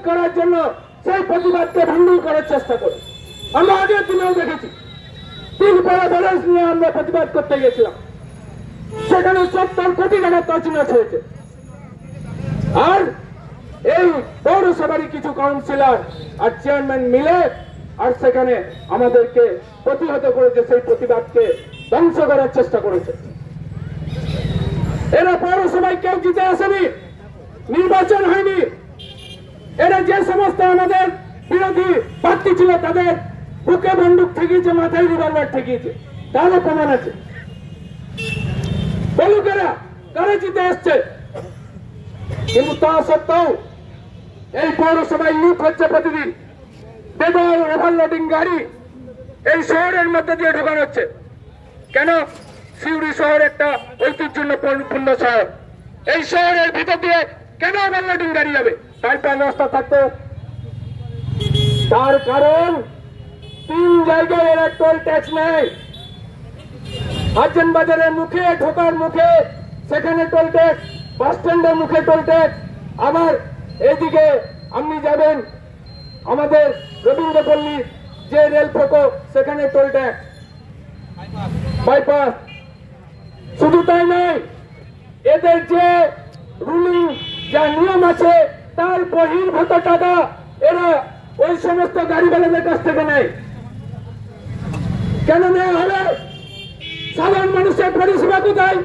করার জন্য সেই প্রতিবাদকে ভণ্ডুল করার চেষ্টা করে। আমরা আগের দিনেও দেখেছি 3 পাড়া ব্যালেন্স নিয়ে আমরা প্রতিবাদ করতে গেছিলাম, সেখানে 70 কোটি টাকা তছনছ হয়েছে। আর এই পৌরসভারই কিছু কাউন্সিলর আর চেয়ারম্যান মিলে আর সেখানে আমাদেরকে প্রতিহত করেছে, সেই প্রতিবাদকে ধ্বংস করার চেষ্টা করেছে। এরা পৌরসভায় কেউ জিতে আসেনি, নির্বাচন হয়নি। এরা যে সমস্ত আমাদের বিরোধী প্রার্থী ছিল তাদের বুকে বন্দুক ঠেকিয়েছে, মাথায় রিভলভার ঠেকিয়েছে, তারও প্রমাণ আছে। বলুক এরা কারা জিতে এসছে। কিন্তু তা সত্ত্বেও এই পৌরসভায় লুট হচ্ছে প্রতিদিন। বেদর ওভারলোডিং গাড়ি এই শহরের মধ্যে দিয়ে ঢোকানো হচ্ছে। কেন? সিউড়ি শহর একটা ঐতিহ্যপূর্ণ শহর, এই শহরের ভিতর দিয়ে কেন ওভারলোডিং গাড়ি যাবে? বাইপাস রাস্তা থাকতে। তার কারণ 3 জায়গায় এরা টোল ট্যাক্স নেয়। হাজেন বাজারের মুখে ঢোকার মুখে সেখানে টোল ট্যাক্স, বাস স্ট্যান্ডের মুখে টোল ট্যাক্স, আবার এইদিকে আপনি যাবেন আমাদের রবীন্দ্রপল্লী যে রেল ফোকো সেখানে টোল ট্যাক্স, বাইপাস। শুধু তাই নয়, এদের যে রুলিং যা নিয়ম আছে তার বহির্ভূত টাকা এরা ওই সমস্ত গাড়িওয়ালাদের কাছ থেকে নেয়। কেন নেওয়া হবে? সাধারণ মানুষের পরিষেবা কোথায়?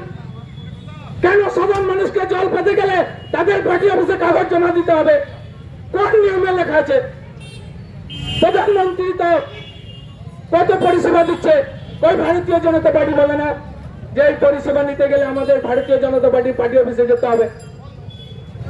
কেন সাধারণ মানুষকে জল পেতে গেলে তাদের পার্টি অফিসে কাগজ জমা দিতে হবে? কোন নিয়মে লেখা আছে? প্রধানমন্ত্রী তো কত পরিষেবা দিচ্ছে, ওই ভারতীয় জনতা পার্টি বলে না যে এই পরিষেবা নিতে গেলে আমাদের ভারতীয় জনতা পার্টি অফিসে যেতে হবে।